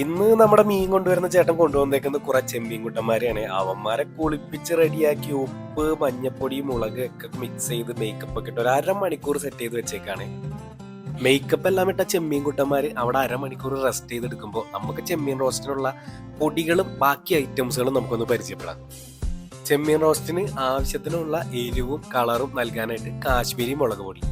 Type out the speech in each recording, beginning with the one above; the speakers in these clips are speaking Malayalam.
ഇന്ന് നമ്മുടെ മീൻ കൊണ്ടുവരുന്ന ചേട്ടൻ കൊണ്ടുവന്നേക്കുന്നത് കുറെ ചെമ്മീൻ കുട്ടന്മാരെയാണ്. അവന്മാരെ കുളിപ്പിച്ച് റെഡിയാക്കി ഉപ്പ്, മഞ്ഞപ്പൊടി, മുളക് ഒക്കെ മിക്സ് ചെയ്ത് മേക്കപ്പ് ഒക്കെ ഇട്ട് ഒരു അരമണിക്കൂർ സെറ്റ് ചെയ്ത് വെച്ചേക്കാണ്. മേക്കപ്പ് എല്ലാം ഇട്ട ചെമ്മീൻ കുട്ടന്മാര് അവിടെ അരമണിക്കൂർ റെസ്റ്റ് ചെയ്തെടുക്കുമ്പോൾ നമുക്ക് ചെമ്മീൻ റോസ്റ്റിനുള്ള പൊടികളും ബാക്കി ഐറ്റംസുകളും നമുക്കൊന്ന് പരിചയപ്പെടാം. ചെമ്മീൻ റോസ്റ്റിന് ആവശ്യത്തിനുള്ള എരിവും കളറും നൽകാനായിട്ട് കാശ്മീരി മുളക് പൊടി,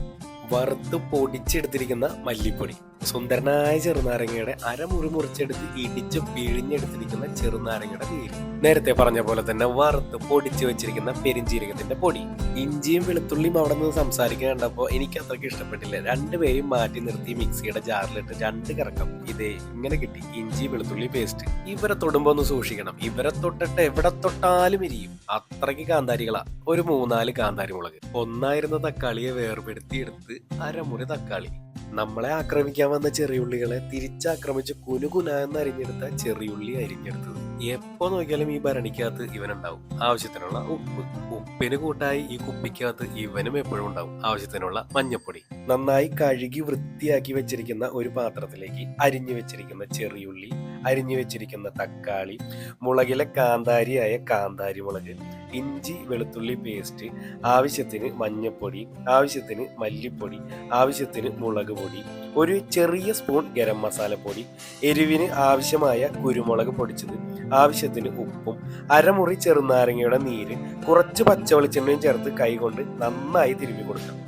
വറുത്ത് പൊടിച്ചെടുത്തിരിക്കുന്ന മല്ലിപ്പൊടി, സുന്ദരനായ ചെറുനാരങ്ങയുടെ അരമുറി മുറിച്ചെടുത്ത് ഇടിച്ച് പിഴിഞ്ഞെടുത്തിരിക്കുന്ന ചെറുനാരങ്ങയുടെ നീര്, നേരത്തെ പറഞ്ഞ പോലെ തന്നെ വറുത്ത് പൊടിച്ച് വെച്ചിരിക്കുന്ന പെരിഞ്ചീരകത്തിന്റെ പൊടി, ഇഞ്ചിയും വെളുത്തുള്ളിയും അവിടെ നിന്ന് സംസാരിക്കാൻ കണ്ടപ്പോൾ എനിക്ക് അത്രയ്ക്ക് ഇഷ്ടപ്പെട്ടില്ല. രണ്ടുപേരും മാറ്റി നിർത്തി മിക്സിയുടെ ജാറിലിട്ട് രണ്ട് കറക്കം ഇതേ ഇങ്ങനെ കിട്ടി ഇഞ്ചി വെളുത്തുള്ളി പേസ്റ്റ്. ഇവരെ തൊടുമ്പോ ഒന്ന് സൂക്ഷിക്കണം, ഇവരെ തൊട്ടിട്ട് എവിടെ തൊട്ടാലും ഇരിയും, അത്രയ്ക്ക് കാന്താരികളാ. ഒരു 3-4 കാന്താരി മുളക്, ഒന്നായിരുന്ന തക്കാളിയെ വേർപെടുത്തി എടുത്ത് അരമുറി തക്കാളി, നമ്മളെ ആക്രമിക്കാൻ വന്ന ചെറിയുള്ളികളെ തിരിച്ചാക്രമിച്ച് കുനുകുന എന്ന് അരിഞ്ഞെടുത്ത ചെറിയുള്ളി അരിഞ്ഞെടുത്തത്. എപ്പോ നോക്കിയാലും ഈ ഭരണിക്കകത്ത് ഇവനുണ്ടാവും. ആവശ്യത്തിനുള്ള ഉപ്പ്, ഉപ്പിന് കൂട്ടായി ഈ കുപ്പിക്കകത്ത് ഇവനും എപ്പോഴും ഉണ്ടാവും. ആവശ്യത്തിനുള്ള മഞ്ഞപ്പൊടി. നന്നായി കഴുകി വൃത്തിയാക്കി വെച്ചിരിക്കുന്ന ഒരു പാത്രത്തിലേക്ക് അരിഞ്ഞു വെച്ചിരിക്കുന്ന ചെറിയുള്ളി, അരിഞ്ഞു വെച്ചിരിക്കുന്ന തക്കാളി, മുളകിലെ കാന്താരിയായ കാന്താരി മുളക്, ഇഞ്ചി വെളുത്തുള്ളി പേസ്റ്റ്, ആവശ്യത്തിന് മഞ്ഞപ്പൊടി, ആവശ്യത്തിന് മല്ലിപ്പൊടി, ആവശ്യത്തിന് മുളക് പൊടി, ഒരു ചെറിയ സ്പൂൺ ഗരം മസാലപ്പൊടി, എരിവിന് ആവശ്യമായ കുരുമുളക് പൊടിച്ചത്, ആവശ്യത്തിന് ഉപ്പും, അരമുറി ചെറുനാരങ്ങയുടെ നീര്, കുറച്ച് പച്ചവെളിച്ചെണ്ണയും ചേർത്ത് കൈകൊണ്ട് നന്നായി തിരുമ്മി കൊടുക്കണം.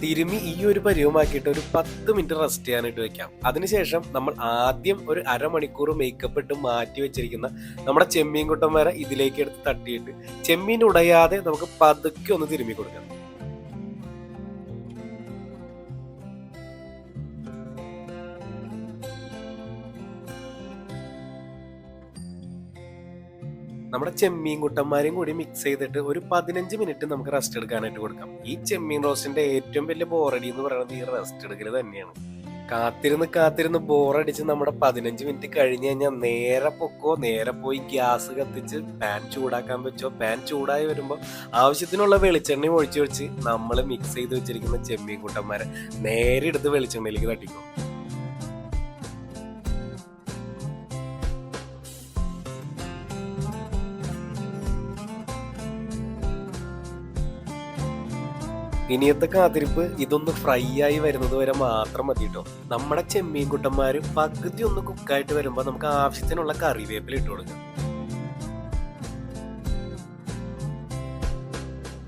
തിരുമി ഈ ഒരു പരുവമാക്കിയിട്ട് ഒരു 10 മിനിറ്റ് റെസ്റ്റ് ചെയ്യാനായിട്ട് വെക്കാം. അതിനുശേഷം നമ്മൾ ആദ്യം ഒരു അരമണിക്കൂർ മേക്കപ്പ് ഇട്ട് മാറ്റി വെച്ചിരിക്കുന്ന നമ്മുടെ ചെമ്മീൻ കുട്ടന്മാരെ ഇതിലേക്ക് എടുത്ത് തട്ടിയിട്ട് ചെമ്മീൻ ഉടയാതെ നമുക്ക് പതുക്കെ ഒന്ന് തിരുമ്മി കൊടുക്കാം. നമ്മുടെ ചെമ്മീൻ കുട്ടന്മാരെയും കൂടി മിക്സ് ചെയ്തിട്ട് ഒരു 15 മിനിറ്റ് നമുക്ക് റെസ്റ്റ് എടുക്കാനായിട്ട് കൊടുക്കാം. ഈ ചെമ്മീൻ റോസ്റ്റിന്റെ ഏറ്റവും വലിയ ബോറടി എന്ന് പറയുന്നത് ഈ റെസ്റ്റ് എടുക്കൽ തന്നെയാണ്. കാത്തിരുന്ന് ബോറടിച്ച് നമ്മുടെ 15 മിനിറ്റ് കഴിഞ്ഞ് കഴിഞ്ഞാൽ നേരെ പൊക്കോ, നേരെ പോയി ഗ്യാസ് കത്തിച്ച് പാൻ ചൂടാക്കാൻ വെച്ചോ. പാൻ ചൂടായി വരുമ്പോൾ ആവശ്യത്തിനുള്ള വെളിച്ചെണ്ണ ഒഴിച്ചു വെച്ച് നമ്മൾ മിക്സ് ചെയ്ത് വെച്ചിരിക്കുന്ന ചെമ്മീൻ കുട്ടന്മാരെ നേരെ എടുത്ത് വെളിച്ചെണ്ണയിലേക്ക് തട്ടിക്കും. ഇനിയത്തെ കാത്തിരിപ്പ് ഇതൊന്ന് ഫ്രൈ ആയി വരുന്നത് വരെ മാത്രം മതി കേട്ടോ. നമ്മുടെ ചെമ്മീൻ കുട്ടന്മാര് പകുതി ഒന്ന് കുക്കായിട്ട് വരുമ്പോ നമുക്ക് ആവശ്യത്തിനുള്ള കറിവേപ്പില ഇട്ട് കൊടുക്കാം.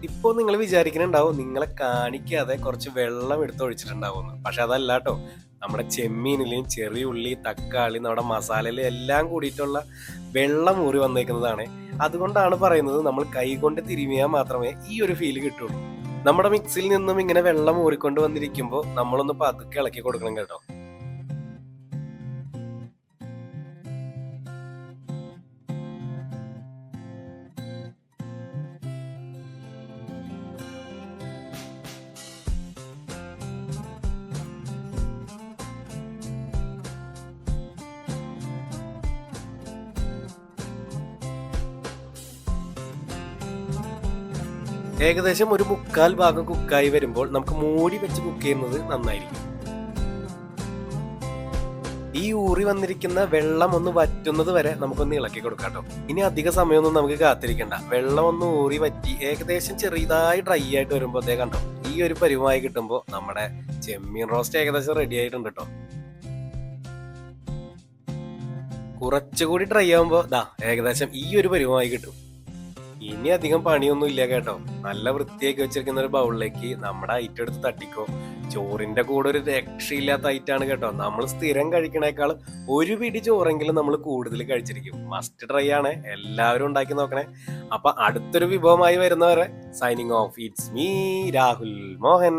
ഇപ്പൊ നിങ്ങൾ വിചാരിക്കുന്നുണ്ടാവും നിങ്ങളെ കാണിക്കാതെ കുറച്ച് വെള്ളം എടുത്തൊഴിച്ചിട്ടുണ്ടാവും. പക്ഷെ അതല്ല കേട്ടോ, നമ്മുടെ ചെമ്മീനിലെയും ചെറിയ ഉള്ളി, തക്കാളി, നമ്മുടെ മസാലയിലും എല്ലാം കൂടിയിട്ടുള്ള വെള്ളം ഊറി വന്നേക്കുന്നതാണ്. അതുകൊണ്ടാണ് പറയുന്നത് നമ്മൾ കൈ കൊണ്ട് തിരുമിയാൽ മാത്രമേ ഈ ഒരു ഫീല് കിട്ടുള്ളൂ. നമ്മുടെ മിക്സിൽ നിന്നും ഇങ്ങനെ വെള്ളം ഊറിക്കൊണ്ട് വന്നിരിക്കുമ്പോൾ നമ്മളൊന്ന് പതുക്കെ ഇളക്കി കൊടുക്കണം കേട്ടോ. ഏകദേശം ഒരു 3/4 ഭാഗം കുക്കായി വരുമ്പോൾ നമുക്ക് മൂടി വെച്ച് കുക്ക് ചെയ്യുന്നത് നന്നായിരിക്കും. ഈ ഊറി വന്നിരിക്കുന്ന വെള്ളം ഒന്ന് വറ്റുന്നത് വരെ നമുക്കൊന്ന് ഇളക്കി കൊടുക്കാം കേട്ടോ. ഇനി അധിക സമയമൊന്നും നമുക്ക് കാത്തിരിക്കണ്ട. വെള്ളം ഒന്ന് ഊറി വറ്റി ഏകദേശം ചെറിയതായി ഡ്രൈ ആയിട്ട് വരുമ്പോൾ അതേ കണ്ടോ, ഈ ഒരു പരുവമായി കിട്ടുമ്പോൾ നമ്മുടെ ചെമ്മീൻ റോസ്റ്റ് ഏകദേശം റെഡി ആയിട്ടുണ്ട് കേട്ടോ. കുറച്ചുകൂടി ഡ്രൈ ആകുമ്പോൾ ഏകദേശം ഈ ഒരു പരുവമായി കിട്ടും. ഇനി അധികം പണിയൊന്നും ഇല്ല കേട്ടോ. നല്ല വൃത്തിയാക്കി വെച്ചിരിക്കുന്ന ഒരു ബൗളിലേക്ക് നമ്മുടെ ഐറ്റം എടുത്ത് തട്ടിക്കോ. ചോറിന്റെ കൂടെ ഒരു രക്ഷയില്ലാത്ത ഐറ്റാണ് കേട്ടോ. നമ്മൾ സ്ഥിരം കഴിക്കണേക്കാളും ഒരു പിടി ചോറെങ്കിലും നമ്മൾ കൂടുതൽ കഴിച്ചിരിക്കും. മസ്റ്റ് ട്രൈ ആണ്, എല്ലാവരും ഉണ്ടാക്കി നോക്കണേ. അപ്പൊ അടുത്തൊരു വിഭവമായി വരുന്നവരെ signing off. It's me Rahul Mohan.